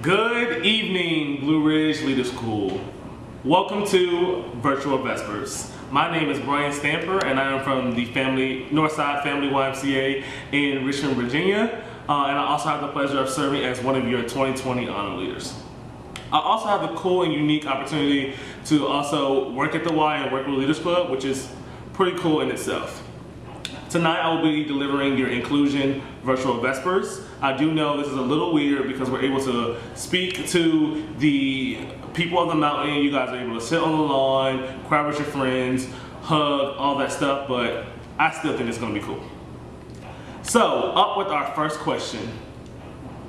Good evening, Blue Ridge Leader School. Welcome to Virtual Vespers. My name is Brian Stamper and I am from the Northside Family YMCA in Richmond, Virginia. And I also have the pleasure of serving as one of your 2020 honor leaders. I also have the cool and unique opportunity to also work at the Y and work with Leaders Club, which is pretty cool in itself. Tonight I will be delivering your inclusion virtual Vespers. I do know this is a little weird because we're able to speak to the people of the mountain. You guys are able to sit on the lawn, crowd with your friends, hug, all that stuff, but I still think it's gonna be cool. So, up with our first question,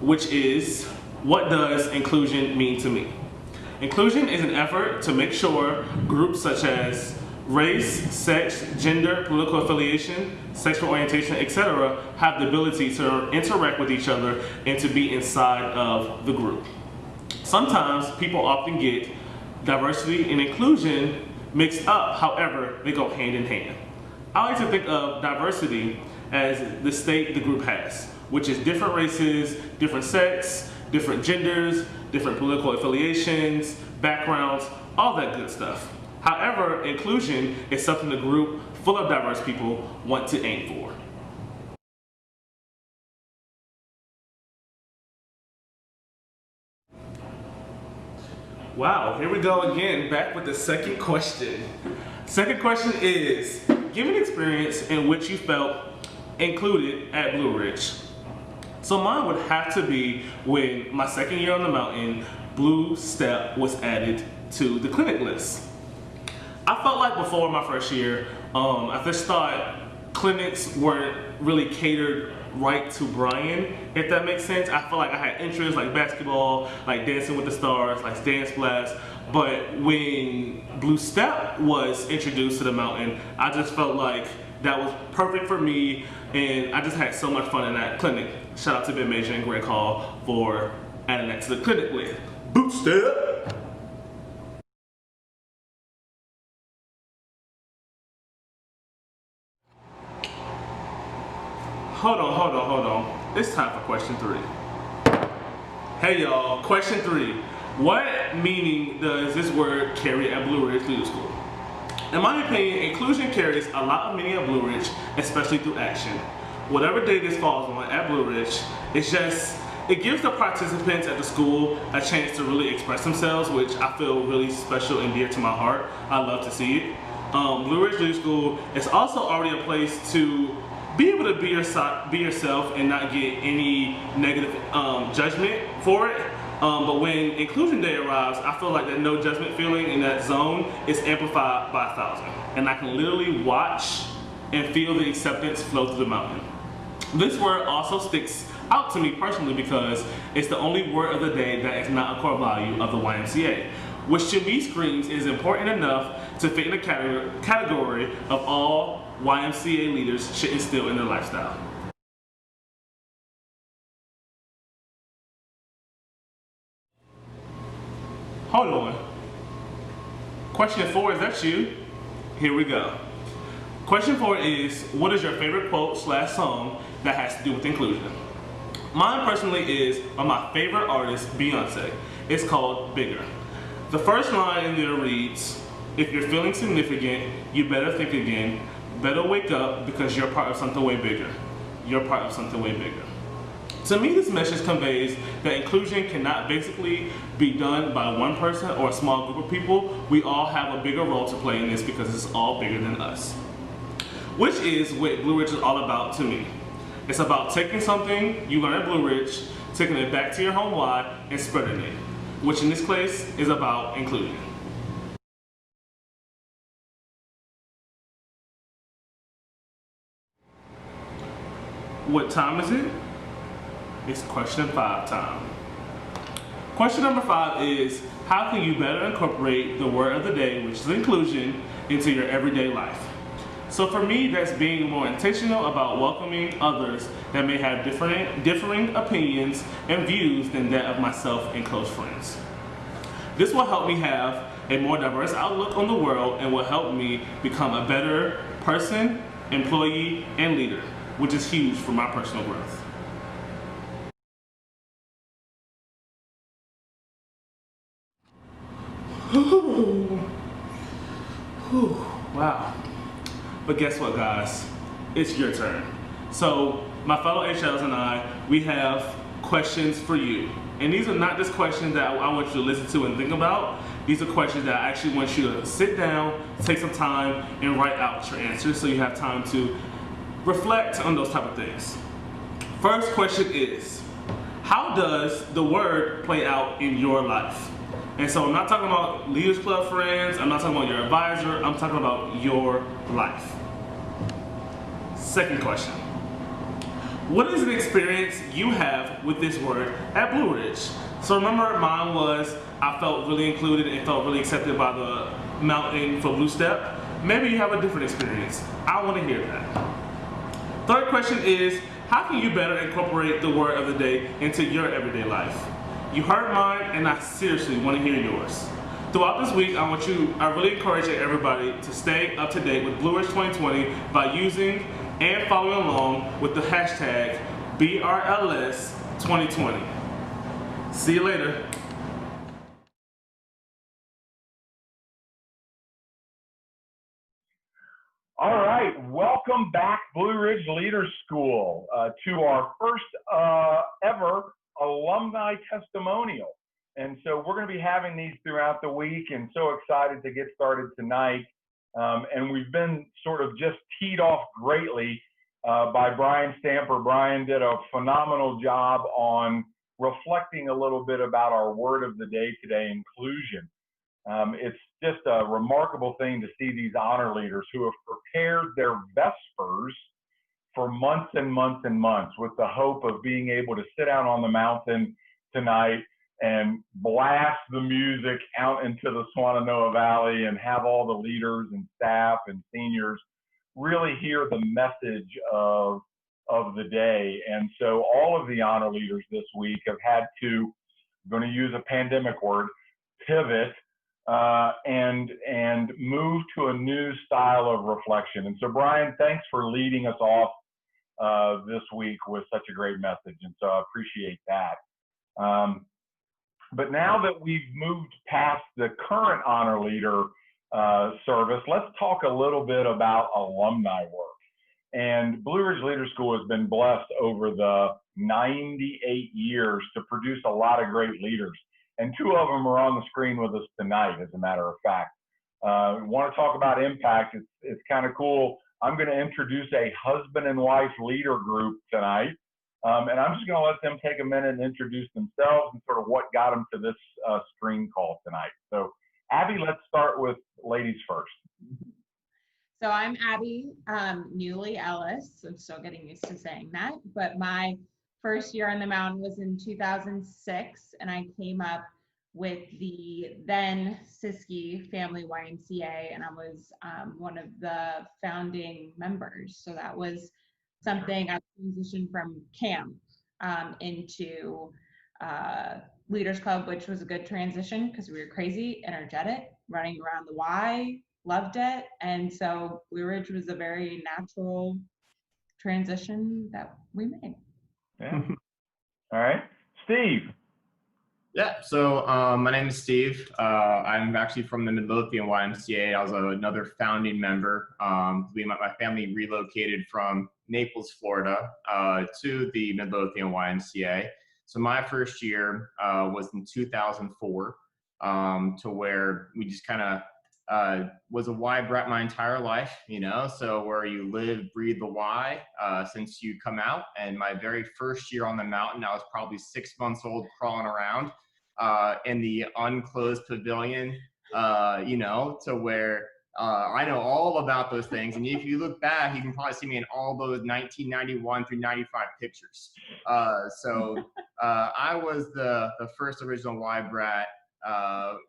which is, what does inclusion mean to me? Inclusion is an effort to make sure groups such as race, sex, gender, political affiliation, sexual orientation, etc. have the ability to interact with each other and to be inside of the group. Sometimes people often get diversity and inclusion mixed up, however, they go hand in hand. I like to think of diversity as the state the group has, which is different races, different sex, different genders, different political affiliations, backgrounds, all that good stuff. However, inclusion is something the group full of diverse people want to aim for. Wow, here we go again, back with the second question. Second question is, give an experience in which you felt included at Blue Ridge. So mine would have to be when my second year on the mountain, Blue Step was added to the clinic list. I felt like before my first year, I just thought clinics weren't really catered right to Brian, if that makes sense. I felt like I had interests like basketball, like Dancing with the Stars, like Dance Blast, but when Blue Step was introduced to the mountain, I just felt like that was perfect for me, and I just had so much fun in that clinic. Shout out to Ben Major and Greg Hall for adding that to the clinic with Blue Step. Hold on. It's time for question 3. Hey y'all, question 3. What meaning does this word carry at Blue Ridge Leader School? In my opinion, inclusion carries a lot of meaning at Blue Ridge, especially through action. Whatever day this falls on at Blue Ridge, it gives the participants at the school a chance to really express themselves, which I feel really special and dear to my heart. I love to see it. Blue Ridge Leader School is also already a place to be able to be yourself and not get any negative judgment for it. But when Inclusion Day arrives, I feel like that no judgment feeling in that zone is amplified by 1,000. And I can literally watch and feel the acceptance flow through the mountain. This word also sticks out to me personally because it's the only word of the day that is not a core value of the YMCA, which to me screams is important enough to fit in the category of all YMCA leaders should instill in their lifestyle. Hold on. Question 4, is that you? Here we go. Question 4 is, what is your favorite quote / song that has to do with inclusion? Mine personally is by my favorite artist, Beyonce. It's called Bigger. The first line in there reads, if you're feeling significant, you better think again. Better wake up because you're part of something way bigger. You're part of something way bigger. To me, this message conveys that inclusion cannot basically be done by one person or a small group of people. We all have a bigger role to play in this because it's all bigger than us. Which is what Blue Ridge is all about to me. It's about taking something you learn at Blue Ridge, taking it back to your home Y, and spreading it. Which in this case is about inclusion. What time is it? It's question 5 time. Question number 5 is, how can you better incorporate the word of the day, which is inclusion, into your everyday life? So for me, that's being more intentional about welcoming others that may have differing opinions and views than that of myself and close friends. This will help me have a more diverse outlook on the world and will help me become a better person, employee, and leader, which is huge for my personal growth. Wow. But guess what, guys? It's your turn. So, my fellow HLs and I, we have questions for you. And these are not just questions that I want you to listen to and think about. These are questions that I actually want you to sit down, take some time, and write out your answers so you have time to reflect on those type of things. First question is, how does the word play out in your life? And so I'm not talking about Leaders Club friends, I'm not talking about your advisor, I'm talking about your life. Second question. What is an experience you have with this word at Blue Ridge? So remember, mine was I felt really included and felt really accepted by the mountain for Blue Step. Maybe you have a different experience. I want to hear that. Third question is, how can you better incorporate the word of the day into your everyday life? You heard mine, and I seriously want to hear yours. Throughout this week, I really encourage everybody to stay up to date with Blue Ridge 2020 by using and following along with the hashtag BRLS 2020. See you later. All right, welcome back, Blue Ridge Leaders School, to our first ever alumni testimonial. And so we're going to be having these throughout the week, and so excited to get started tonight. And we've been sort of just teed off greatly by Brian Stamper. Brian did a phenomenal job on reflecting a little bit about our word of the day today, inclusion. It's just a remarkable thing to see these honor leaders who have prepared their Vespers for months and months and months with the hope of being able to sit out on the mountain tonight and blast the music out into the Swannanoa Valley and have all the leaders and staff and seniors really hear the message of the day. And so all of the honor leaders this week have had to, I'm going to use a pandemic word, pivot and move to a new style of reflection. And so, Brian, thanks for leading us off this week with such a great message. And so I appreciate that. But now that we've moved past the current honor leader service, let's talk a little bit about alumni work. And Blue Ridge Leader School has been blessed over the 98 years to produce a lot of great leaders. And two of them are on the screen with us tonight, as a matter of fact. We want to talk about impact. It's kind of cool. I'm going to introduce a husband and wife leader group tonight. And I'm just going to let them take a minute and introduce themselves and sort of what got them to this screen call tonight. So, Abby, let's start with ladies first. So I'm Abby Newley Ellis. I'm still getting used to saying that. But my first year on the mountain was in 2006, and I came up with the then Siskiyou Family YMCA, and I was one of the founding members. So that was something I transitioned from camp into Leaders Club, which was a good transition because we were crazy, energetic, running around the Y, loved it. And so Blue Ridge was a very natural transition that we made. Yeah. All right. Steve. Yeah, so my name is Steve. I'm actually from the Midlothian YMCA. I was another founding member. My family relocated from Naples, Florida to the Midlothian YMCA. So my first year was in 2004 to where we just kind of was a Y brat my entire life, you know, so where you live, breathe the Y since you come out. And my very first year on the mountain, I was probably 6 months old crawling around in the unclosed pavilion, you know, to where I know all about those things. And if you look back, you can probably see me in all those 1991 through 95 pictures. So I was the first original Y brat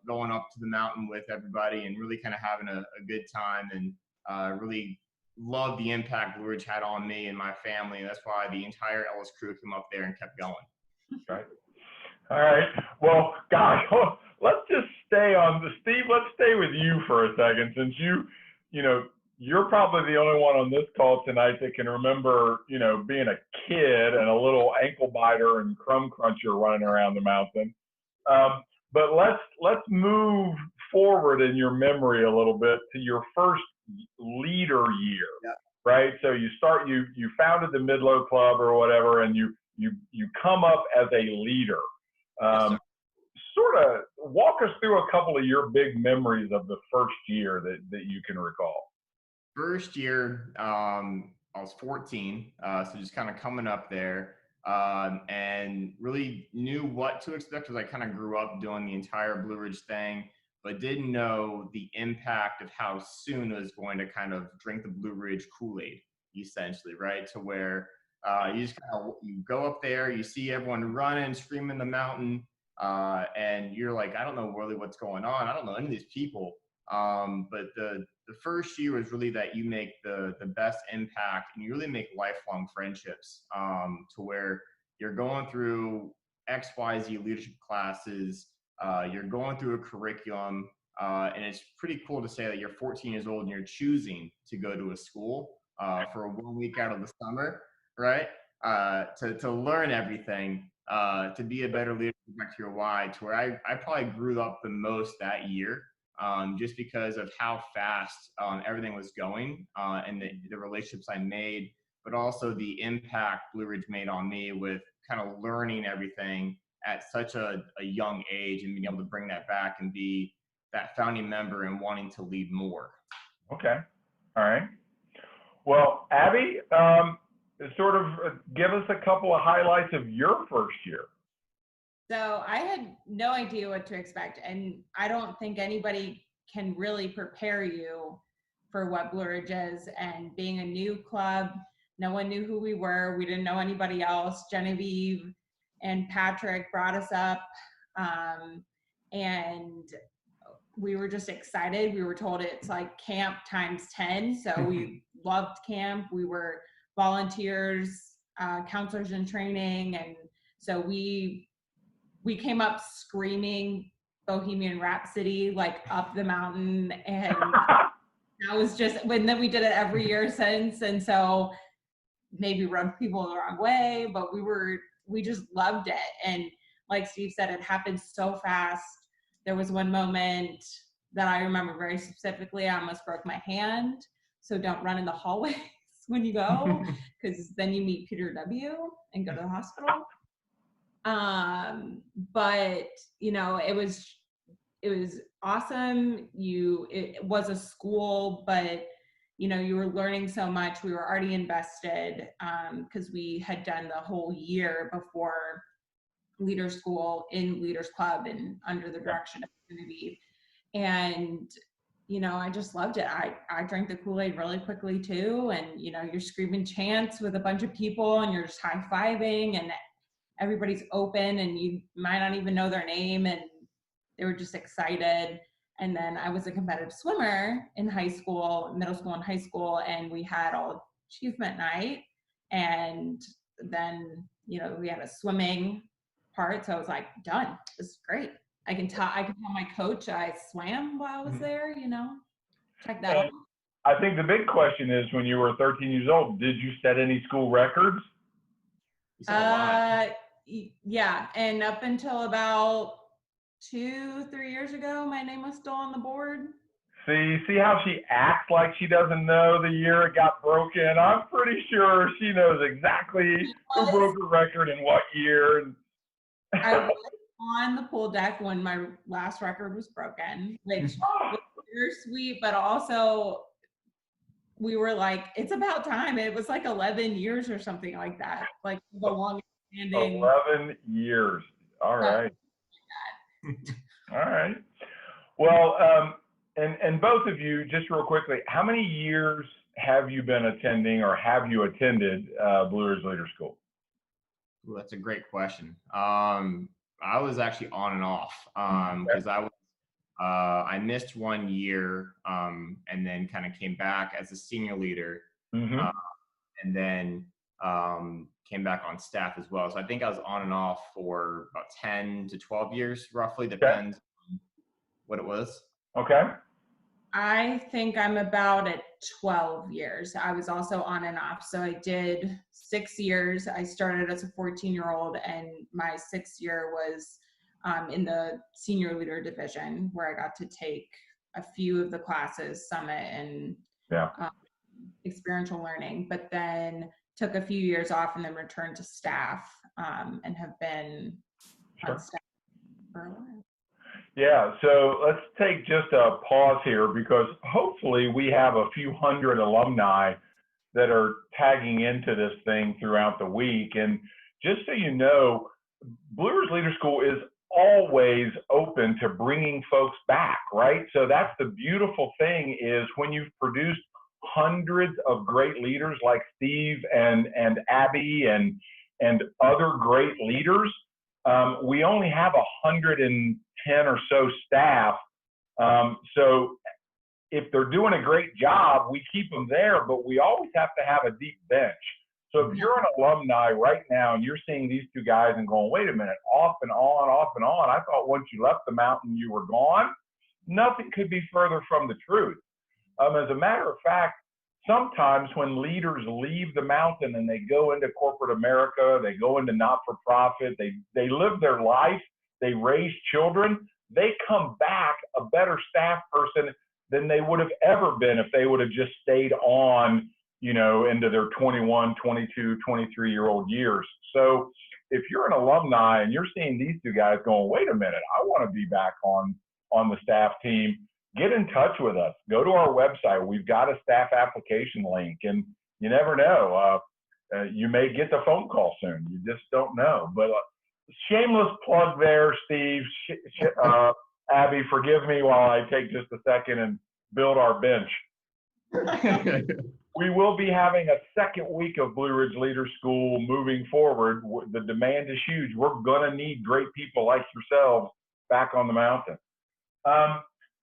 going up to the mountain with everybody and really kind of having a good time, and really loved the impact Blue Ridge had on me and my family. And that's why the entire Ellis crew came up there and kept going. Right. All right. Well, gosh, let's just stay on the Steve. Let's stay with you for a second, since you know, you're probably the only one on this call tonight that can remember, you know, being a kid and a little ankle biter and crumb cruncher running around the mountain. But let's move forward in your memory a little bit to your first leader year, right? So you founded the Midlow Club or whatever, and you come up as a leader. Yes, Sort of walk us through a couple of your big memories of the first year that you can recall. first year, I was 14, so just kind of coming up there, and really knew what to expect because I kind of grew up doing the entire Blue Ridge thing, but didn't know the impact of how soon I was going to kind of drink the Blue Ridge Kool-Aid, essentially, right? To where you just kind of you go up there, you see everyone running, screaming the mountain, and you're like, I don't know really what's going on. I don't know any of these people. But the first year is really that you make the best impact and you really make lifelong friendships, to where you're going through XYZ leadership classes, you're going through a curriculum, and it's pretty cool to say that you're 14 years old and you're choosing to go to a school for 1 week out of the summer, right? To learn everything, to be a better leader, back to your why, to where I probably grew up the most that year, just because of how fast everything was going, and the relationships I made, but also the impact Blue Ridge made on me with kind of learning everything at such a young age and being able to bring that back and be that founding member and wanting to lead more. Okay. All right. Well, Abby, sort of give us a couple of highlights of your first year. So I had no idea what to expect, and I don't think anybody can really prepare you for what Blue Ridge is. And being a new club, no one knew who we were. We didn't know anybody else. Genevieve and Patrick brought us up, and we were just excited. We were told it's like camp times 10. So we loved camp. We were volunteers, counselors in training. And so we came up screaming Bohemian Rhapsody, like up the mountain. And that was just, and then we did it every year since. And so maybe rubbed people the wrong way, but we just loved it. And like Steve said, it happened so fast. There was one moment that I remember very specifically. I almost broke my hand. So don't run in the hallways when you go, because then you meet Peter W. and go to the hospital. But you know, it was awesome. It was a school, but you know, you were learning so much. We were already invested, because we had done the whole year before Leaders School in Leaders Club and under the direction of Genevieve. And you know, I just loved it. I drank the Kool-Aid really quickly too. And you know, you're screaming chants with a bunch of people and you're just high-fiving and everybody's open and you might not even know their name, and they were just excited. And then I was a competitive swimmer in high school, middle school and high school, and we had all achievement night. And then, you know, we had a swimming part. So I was like, done. This is great. I can tell my coach I swam while I was there, you know, check that out. I think the big question is, when you were 13 years old, did you set any school records? Yeah. And up until about 2-3 years ago, my name was still on the board. See how she acts like she doesn't know the year it got broken? I'm pretty sure she knows exactly who broke the record and what year. I was on the pool deck when my last record was broken, which was bittersweet, but also we were like, it's about time. It was like 11 years or something like that, like the longest standing. 11 years. All right. All right. Well, and both of you, just real quickly, how many years have you been attending, or have you attended Blue Ridge Leader School? Ooh, that's a great question. I was actually on and off, because I missed 1 year, and then kind of came back as a senior leader, and then came back on staff as well. So I think I was on and off for about 10 to 12 years, roughly, depends on what it was. Okay. I think I'm about at 12 years. I was also on and off. So I did 6 years. I started as a 14-year-old, and my 6th year was in the senior leader division, where I got to take a few of the classes, Summit and Yeah. experiential learning, but then took a few years off and then returned to staff, and have been on staff for a while. Yeah, so let's take just a pause here because hopefully we have a few hundred alumni that are tagging into this thing throughout the week. And just so you know, Blue Ridge Leader School is always open to bringing folks back, right? So that's the beautiful thing is when you've produced hundreds of great leaders like Steve and Abby and other great leaders, we only have 110 or so staff. So if they're doing a great job, we keep them there, but we always have to have a deep bench. So if you're an alumni right now and you're seeing these two guys and going, wait a minute, off and on, off and on, I thought once you left the mountain, you were gone. Nothing could be further from the truth. As a matter of fact, sometimes when leaders leave the mountain and they go into corporate America, they go into not-for-profit, they live their life, they raise children, they come back a better staff person than they would have ever been if they would have just stayed on, you know, into their 21, 22, 23-year-old years. So if you're an alumni and you're seeing these two guys going, wait a minute, I want to be back on the staff team, get in touch with us. Go to our website. We've got a staff application link, and you never know. You may get the phone call soon. You just don't know. But shameless plug there, Steve. Abby, forgive me while I take just a second and build our bench. We will be having a second week of Blue Ridge Leader School moving forward. The demand is huge. We're going to need great people like yourselves back on the mountain.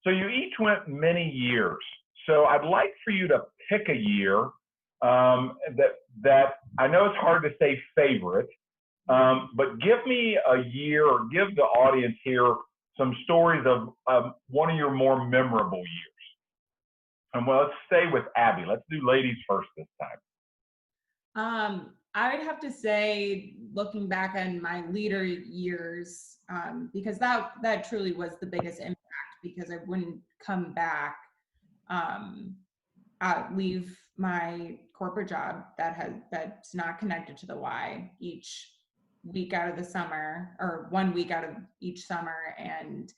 So you each went many years. So I'd like for you to pick a year that I know it's hard to say favorite, but give me a year or give the audience here some stories of one of your more memorable years. And well, let's stay with Abby. Let's do ladies first this time. I would have to say, looking back on my leader years, because that truly was the biggest impact, because I wouldn't come back, leave my corporate job that's not connected to the Y each week out of the summer, or 1 week out of each summer, and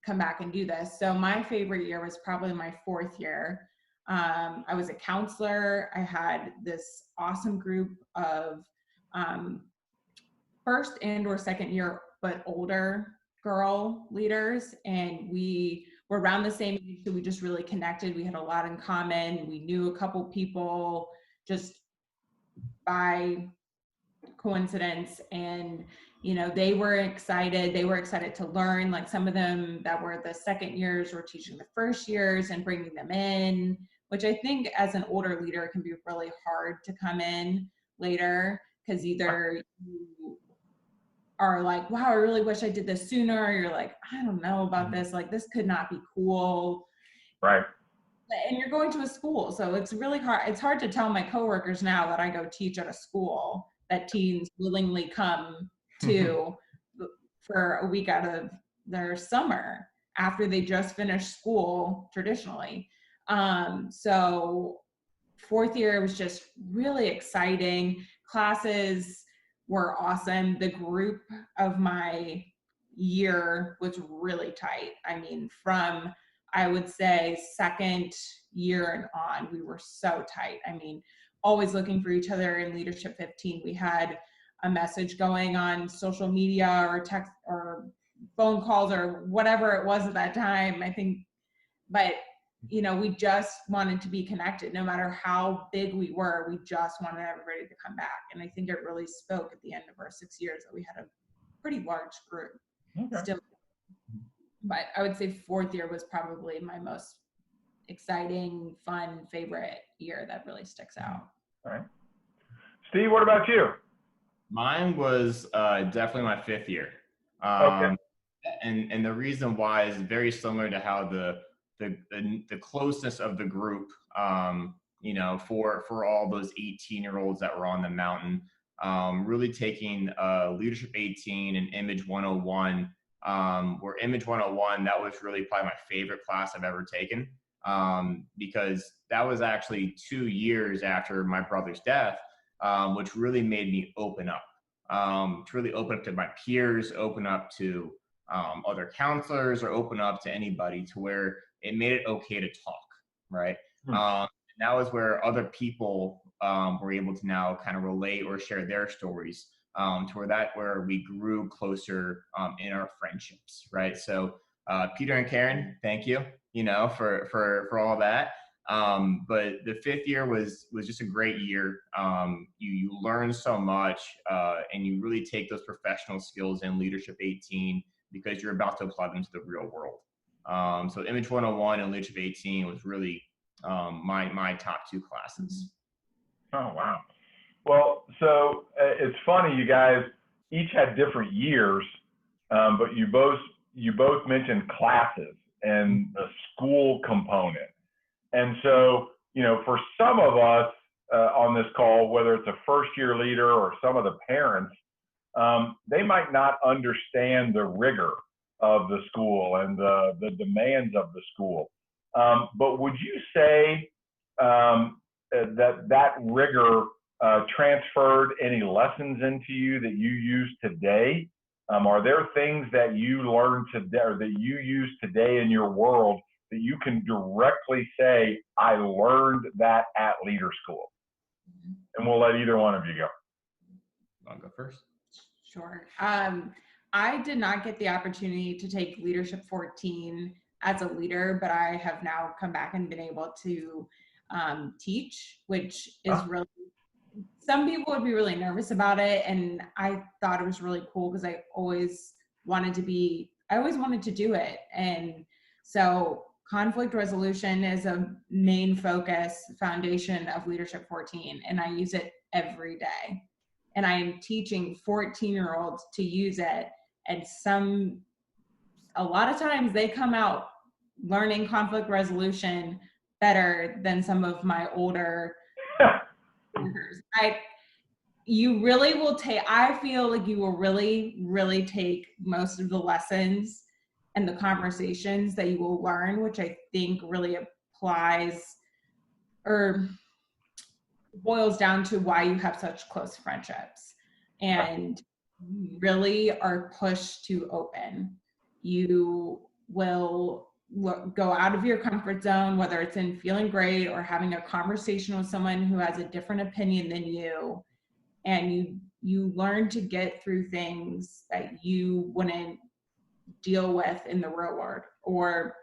come back and do this. So my favorite year was probably my 4th year. I was a counselor. I had this awesome group of first and or second year, but older girl leaders. And we were around the same age, so we just really connected. We had a lot in common. We knew a couple people just by coincidence, and you know, they were excited to learn. Like some of them that were the second years were teaching the first years and bringing them in, which I think as an older leader can be really hard to come in later, because either you are like, wow, I really wish I did this sooner, or you're like, I don't know about this, like this could not be cool, Right? And you're going to a school, so it's really hard. It's hard to tell my coworkers now that I go teach at a school that teens willingly come to for a week out of their summer after they just finished school traditionally. So 4th year was just really exciting. Classes were awesome. The group of my year was really tight. I mean, from, I would say, second year and on, we were so tight. I mean, always looking for each other. In Leadership 15, we had a message going on social media or text or phone calls or whatever it was at that time, I think. But, you know, we just wanted to be connected. No matter how big we were, we just wanted everybody to come back. And I think it really spoke at the end of our 6 years that we had a pretty large group. Okay. Still. But I would say 4th year was probably my most exciting, fun, favorite year that really sticks out. All right. Steve, what about you? Mine was definitely my 5th year. Okay. And the reason why is very similar to how the closeness of the group, you know, for all those 18-year-olds that were on the mountain, really taking Leadership 18 and Image 101 where Image 101, that was really probably my favorite class I've ever taken, because that was actually 2 years after my brother's death, which really made me open up, to really open up to my peers, open up to other counselors, or open up to anybody, to where it made it okay to talk, right? And that was where other people were able to now kind of relate or share their stories, to where we grew closer in our friendships, right? So Peter and Karen, thank you, for all that. But the 5th year was just a great year. You learn so much, and you really take those professional skills in Leadership 18, because you're about to apply them to the real world. So Image 101 and Leadership 18 was really my top 2 classes. Oh, wow. Well, so it's funny, you guys each had different years, but you both mentioned classes and the school component. And so, for some of us on this call, whether it's a first-year leader or some of the parents, they might not understand the rigor of the school and the demands of the school. But would you say that rigor transferred any lessons into you that you use today? Are there things that you learned today, or that you use today in your world, that you can directly say, I learned that at leader school? And we'll let either one of you go. I'll go first. Sure. I did not get the opportunity to take Leadership 14 as a leader, but I have now come back and been able to teach, which is really, some people would be really nervous about it. And I thought it was really cool, because I always wanted to do it. And so conflict resolution is a main focus foundation of Leadership 14, and I use it every day. And I am teaching 14-year-olds to use it. And a lot of times they come out learning conflict resolution better than some of my older workers. You really will I feel like you will really, really take most of the lessons and the conversations that you will learn, which I think really applies or boils down to why you have such close friendships, and really are pushed to open. You will go out of your comfort zone, whether it's in feeling great or having a conversation with someone who has a different opinion than you, and you learn to get through things that you wouldn't deal with in the real world, or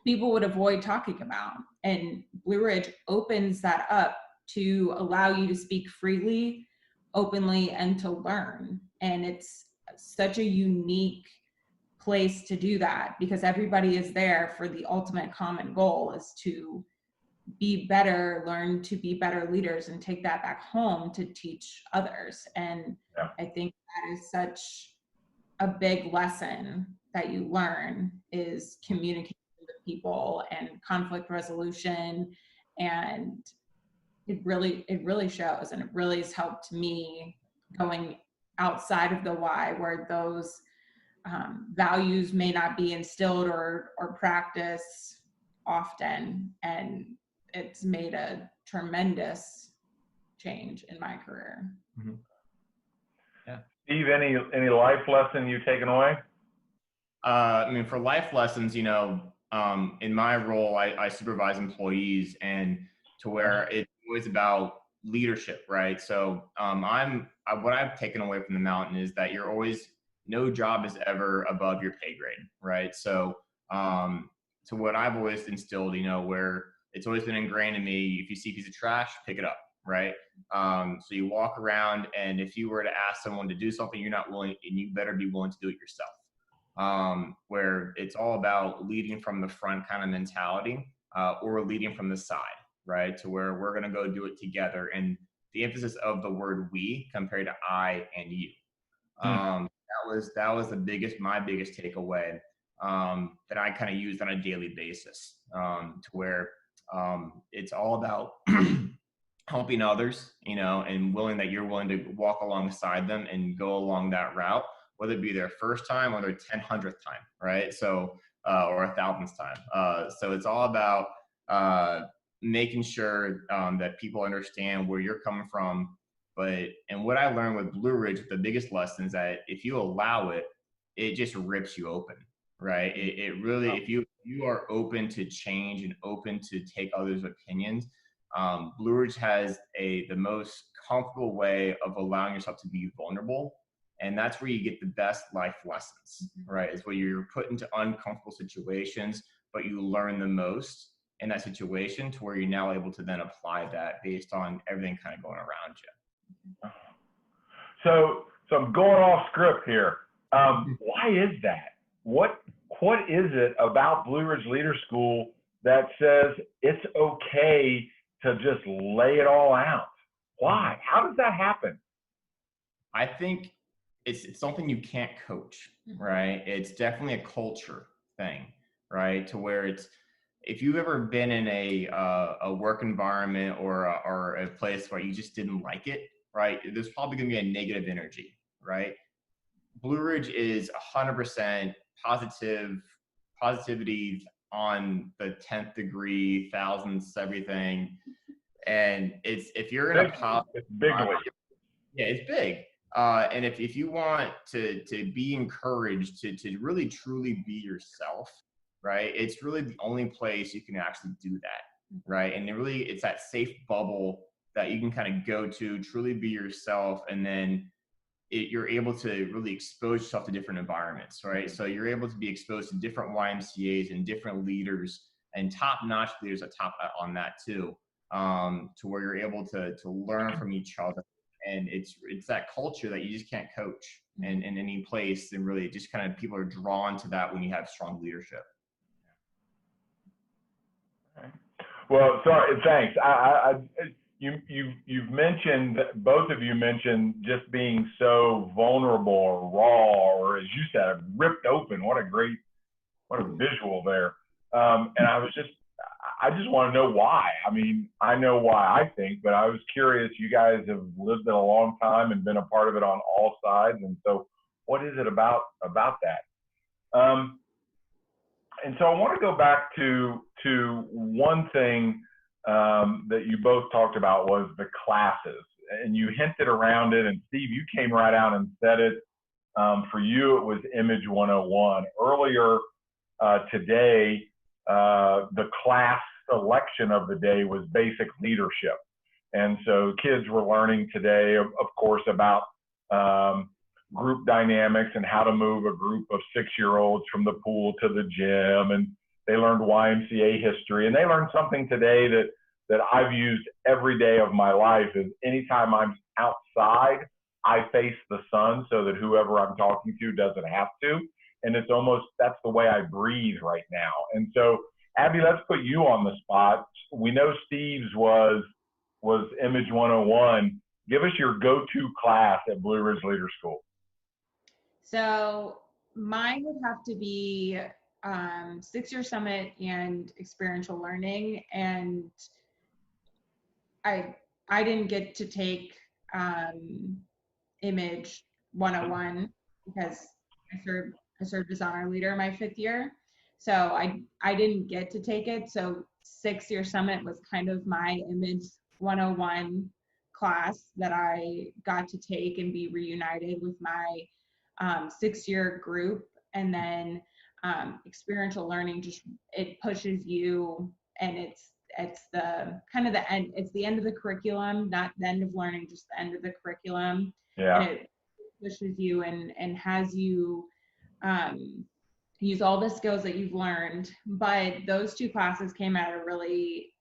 people would avoid talking about. And Blue Ridge opens that up to allow you to speak freely, openly, and to learn. And it's such a unique place to do that, because everybody is there for the ultimate common goal, is to be better, learn to be better leaders, and take that back home to teach others. And I think that is such a big lesson that you learn, is communicating with people and conflict resolution. And it really shows, and it really has helped me going outside of the why, where those values may not be instilled or practiced often. And it's made a tremendous change in my career. Mm-hmm. Yeah. Steve, any life lesson you've taken away? For life lessons, in my role, I supervise employees, and to where it's always about leadership, right? So what I've taken away from the mountain is that no job is ever above your pay grade, right? So what I've always instilled, where it's always been ingrained in me, if you see a piece of trash, pick it up, right? So you walk around, and if you were to ask someone to do something you're not willing, and you better be willing to do it yourself. Where it's all about leading from the front kind of mentality, or leading from the side, right? To where we're going to go do it together. And the emphasis of the word we compared to I and you. That was my biggest takeaway, that I kind of used on a daily basis, to where it's all about helping others, and you're willing to walk alongside them and go along that route, whether it be their first time or their 1,000th time, right? So, or 1,000th time. So it's all about making sure that people understand where you're coming from. And what I learned with Blue Ridge, the biggest lesson is that if you allow it, it just rips you open, right? It really, if you are open to change and open to take others' opinions, Blue Ridge has the most comfortable way of allowing yourself to be vulnerable. And that's where you get the best life lessons, right? Is where you're put into uncomfortable situations, but you learn the most in that situation to where you're now able to then apply that based on everything kind of going around you. So I'm going off script here. Why is that? What is it about Blue Ridge Leader School that says it's okay to just lay it all out? Why? How does that happen? I think it's something you can't coach, right? It's definitely a culture thing, right? To where if you've ever been in a work environment or a place where you just didn't like it, right? There's probably going to be a negative energy, right? Blue Ridge is 100% positivity on the 10th degree, thousands, everything. And if you're in it's big. Yeah, it's big. And if you want to be encouraged to really truly be yourself, right? It's really the only place you can actually do that, right? And it's that safe bubble that you can kind of go to, truly be yourself, and then you're able to really expose yourself to different environments, right? So you're able to be exposed to different YMCAs and different leaders and top-notch leaders on that too, to where you're able to learn from each other. And it's that culture that you just can't coach in any place. And really just kind of people are drawn to that when you have strong leadership. Well, sorry, thanks. You've mentioned, both of you mentioned just being so vulnerable or raw, or as you said, ripped open. What a visual there. And I just want to know why. I mean, I know why I think, but I was curious. You guys have lived it a long time and been a part of it on all sides. And so what is it about that? And so I want to go back to one thing that you both talked about was the classes, and you hinted around it, and Steve, you came right out and said it. For you, it was Image 101. Earlier today, the class selection of the day was basic leadership. And so kids were learning today, of course, about group dynamics and how to move a group of 6-year-olds from the pool to the gym. And they learned YMCA history. And they learned something today that I've used every day of my life is anytime I'm outside, I face the sun so that whoever I'm talking to doesn't have to. And it's almost, that's the way I breathe right now. And so, Abby, let's put you on the spot. We know Steve's was Image 101. Give us your go-to class at Blue Ridge Leader School. So mine would have to be 6-year summit and experiential learning. And I didn't get to take Image 101 because I served as honor leader my 5th year. So I didn't get to take it. So 6-year summit was kind of my Image 101 class that I got to take and be reunited with my 6-year group. And then experiential learning, just it pushes you, and it's the kind of the end, it's the end of the curriculum, not the end of learning, just the end of the curriculum. Yeah. And it pushes you and has you use all the skills that you've learned. But those 2 classes came at a really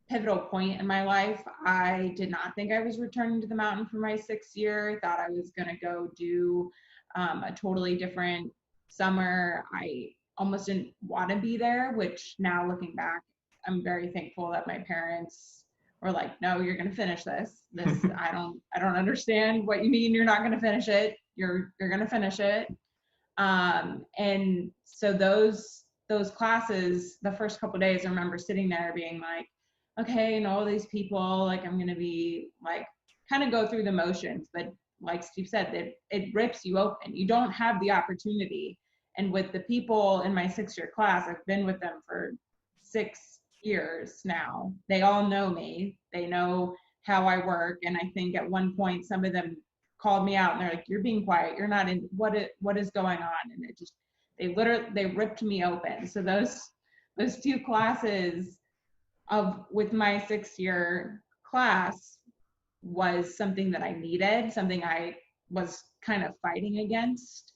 pivotal point in my life. I did not think I was returning to the mountain for my 6th year. Thought I was going to go do a totally different summer. I almost didn't want to be there, which now looking back, I'm very thankful that my parents were like, no, you're going to finish this. I don't understand what you mean you're not going to finish it. You're going to finish it. And so those classes, the first couple of days, I remember sitting there being like, okay, and all these people, like I'm going to be like, kind of go through the motions, but like Steve said, that it rips you open. You don't have the opportunity. And with the people in my 6-year class, I've been with them for 6 years now. They all know me. They know how I work. And I think at one point, some of them called me out and they're like, "You're being quiet. You're not in, what is going on?" And it just, they ripped me open. So those 2 classes with my 6-year class was something that I needed, something I was kind of fighting against.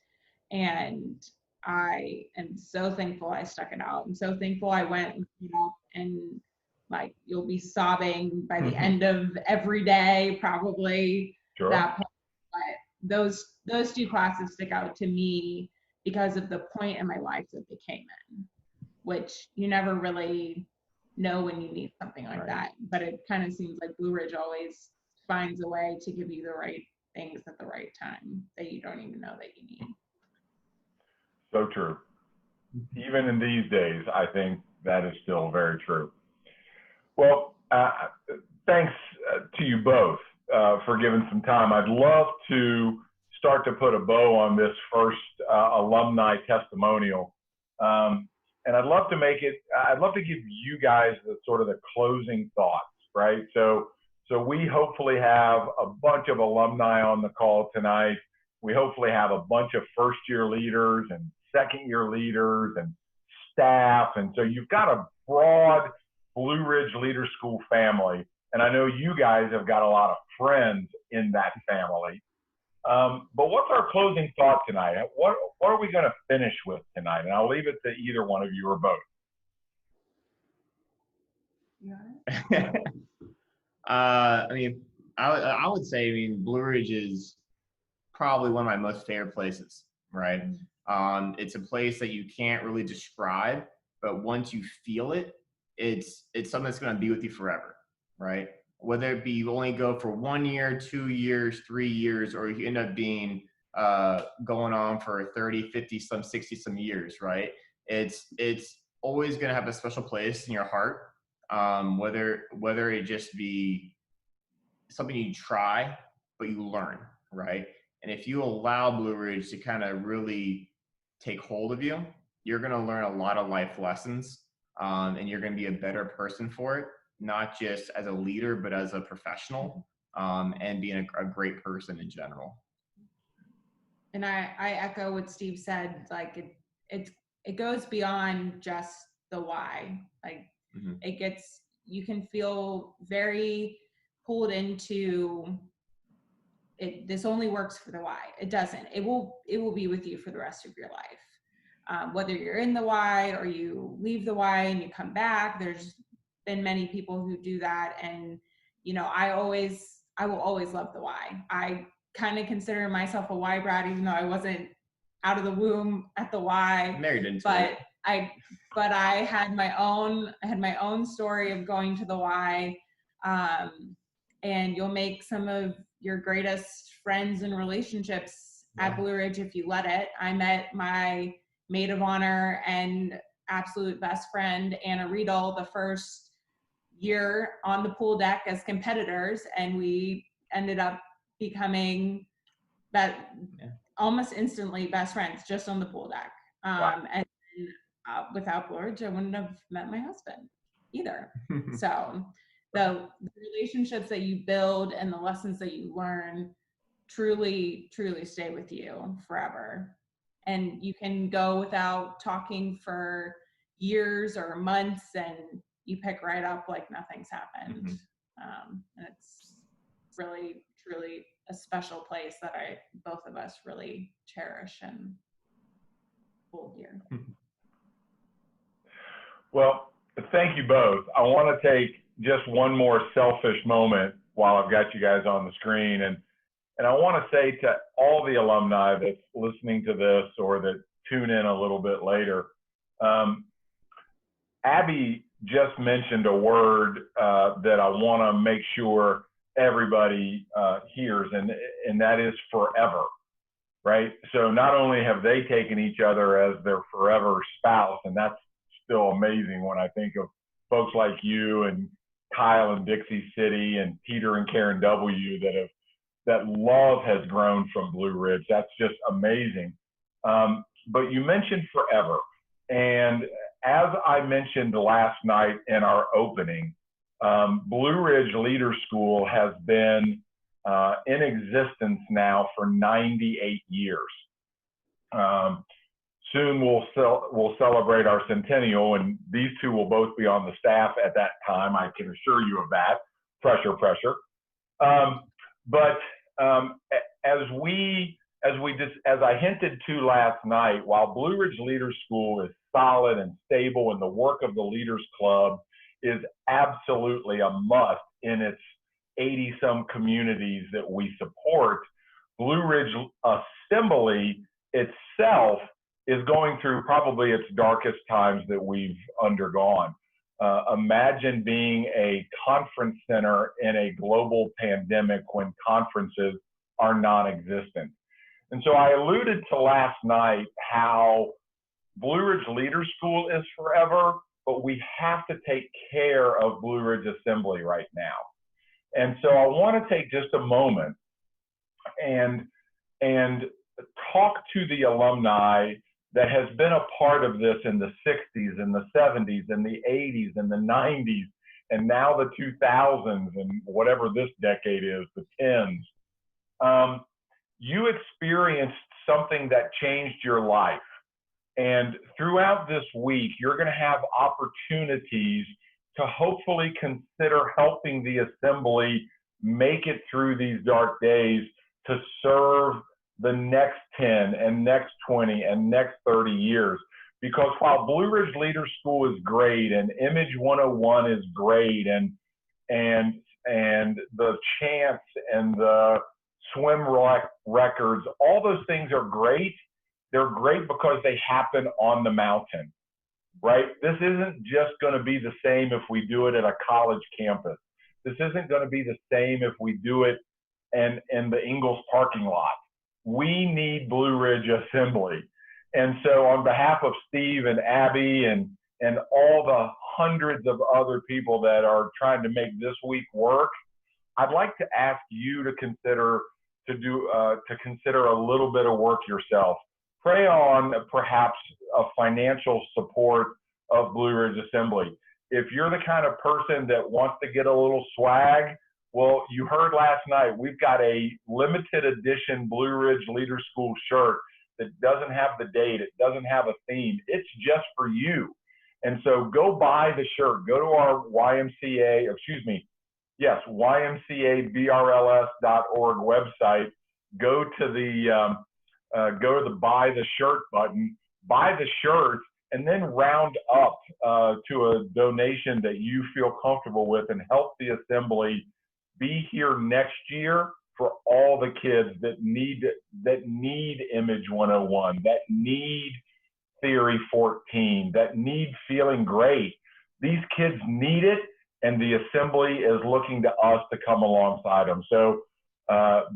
And I am so thankful I stuck it out. I'm so thankful I went, and like, you'll be sobbing by the end of every day, probably. Sure. That point. But those 2 classes stick out to me because of the point in my life that they came in, which you never really know when you need something like that. But it kind of seems like Blue Ridge always finds a way to give you the right things at the right time that you don't even know that you need. So true. Even in these days, I think that is still very true. Well, thanks to you both for giving some time. I'd love to start to put a bow on this first alumni testimonial. And I'd love to give you guys the sort of the closing thoughts, right? So we hopefully have a bunch of alumni on the call tonight. We hopefully have a bunch of first-year leaders and second-year leaders and staff. And so you've got a broad Blue Ridge Leader School family. And I know you guys have got a lot of friends in that family. But what's our closing thought tonight? What are we going to finish with tonight? And I'll leave it to either one of you or both. I mean, I would say, Blue Ridge is probably one of my most favorite places, right? It's a place that you can't really describe, but once you feel it, it's something that's going to be with you forever, right? Whether it be you only go for 1 year, 2 years, 3 years, or you end up being going on for 30, 50, some 60 some years, right? It's always going to have a special place in your heart. Whether it just be something you try, but you learn, right? And if you allow Blue Ridge to kind of really take hold of you, you're going to learn a lot of life lessons, and you're going to be a better person for it, not just as a leader, but as a professional, and being a great person in general. And I echo what Steve said. Like it goes beyond just the why. Like it gets, you can feel very pulled into it. This only works for the why. It doesn't. It will be with you for the rest of your life. Whether you're in the why or you leave the why and you come back, there's been many people who do that. And, I will always love the why. I kind of consider myself a why brat, even though I wasn't out of the womb at the why. Married into but it. I had my own story of going to the Y, and you'll make some of your greatest friends and relationships at Blue Ridge if you let it. I met my maid of honor and absolute best friend, Anna Riedel, the first year on the pool deck as competitors, and we ended up becoming almost instantly best friends just on the pool deck. And without Blue Ridge, I wouldn't have met my husband either. So the relationships that you build and the lessons that you learn truly stay with you forever. And you can go without talking for years or months, and you pick right up like nothing's happened. And it's really, truly a special place that both of us really cherish and hold dear. Well, thank you both. I want to take just one more selfish moment while I've got you guys on the screen. And I want to say to all the alumni that's listening to this or that tune in a little bit later, Abby just mentioned a word that I want to make sure everybody hears, and that is forever, right? So not only have they taken each other as their forever spouse, and that's still amazing when I think of folks like you and Kyle and Dixie City and Peter and Karen W. that have that love has grown from Blue Ridge. That's just amazing. But you mentioned forever. And as I mentioned last night in our opening, Blue Ridge Leader School has been in existence now for 98 years. Soon we'll celebrate our centennial, and these two will both be on the staff at that time. I can assure you of that. Pressure, pressure. But as I hinted to last night, while Blue Ridge Leaders School is solid and stable, and the work of the Leaders Club is absolutely a must in its 80-some communities that we support, Blue Ridge Assembly itself is going through probably its darkest times that we've undergone. Imagine being a conference center in a global pandemic when conferences are non-existent. And so I alluded to last night how Blue Ridge Leader School is forever, but we have to take care of Blue Ridge Assembly right now. And so I want to take just a moment and talk to the alumni that has been a part of this in the 60s and the 70s and the 80s and the 90s and now the 2000s and whatever this decade is, the 10s. You experienced something that changed your life. And throughout this week, you're going to have opportunities to hopefully consider helping the assembly make it through these dark days to serve the next 10 and next 20 and next 30 years. Because while Blue Ridge Leader School is great and Image 101 is great and the chants and the swim records, all those things are great. They're great because they happen on the mountain, right? This isn't just going to be the same if we do it at a college campus. This isn't going to be the same if we do it in the Ingalls parking lot. We need Blue Ridge Assembly. And so on behalf of Steve and Abby and all the hundreds of other people that are trying to make this week work, I'd like to ask you to consider a little bit of work yourself. Pray on perhaps a financial support of Blue Ridge Assembly. If you're the kind of person that wants to get a little swag, well, you heard last night, we've got a limited edition Blue Ridge Leader School shirt that doesn't have the date. It doesn't have a theme. It's just for you. And so go buy the shirt. Go to our YMCABRLS.org website. Go to the buy the shirt button, buy the shirt, and then round up to a donation that you feel comfortable with and help the assembly be here next year for all the kids that need Image 101, that need Theory 14, that need Feeling Great. These kids need it, and the assembly is looking to us to come alongside them. So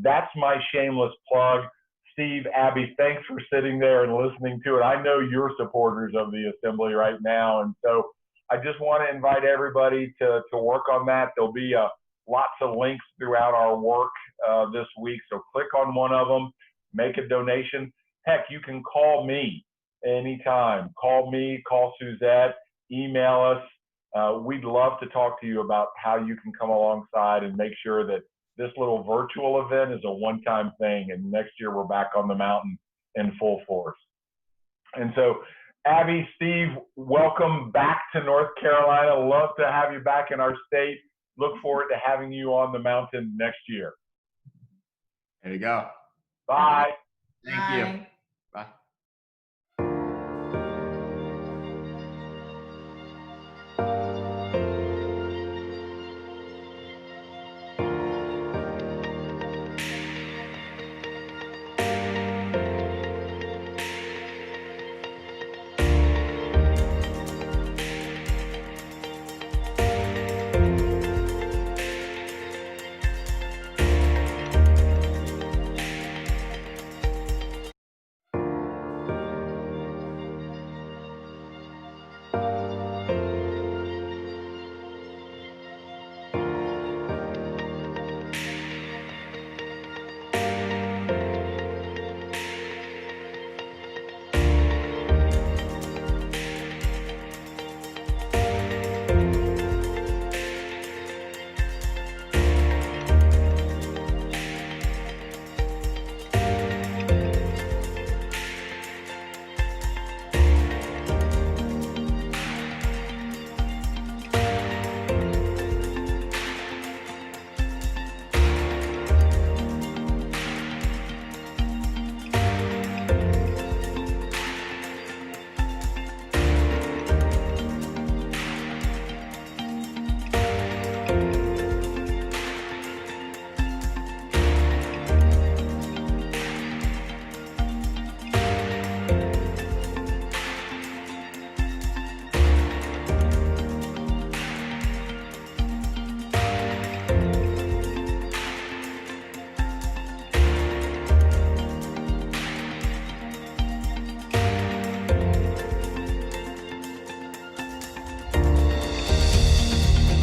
that's my shameless plug. Steve, Abby, thanks for sitting there and listening to it. I know you're supporters of the assembly right now, and so I just want to invite everybody to work on that. There'll be lots of links throughout our work this week, so click on one of them, make a donation. Heck, you can call me anytime. Call me, call Suzette, email us. We'd love to talk to you about how you can come alongside and make sure that this little virtual event is a one-time thing, and next year we're back on the mountain in full force. And so, Abby, Steve, welcome back to North Carolina. Love to have you back in our state. Look forward to having you on the mountain next year. There you go. Bye. Thank you.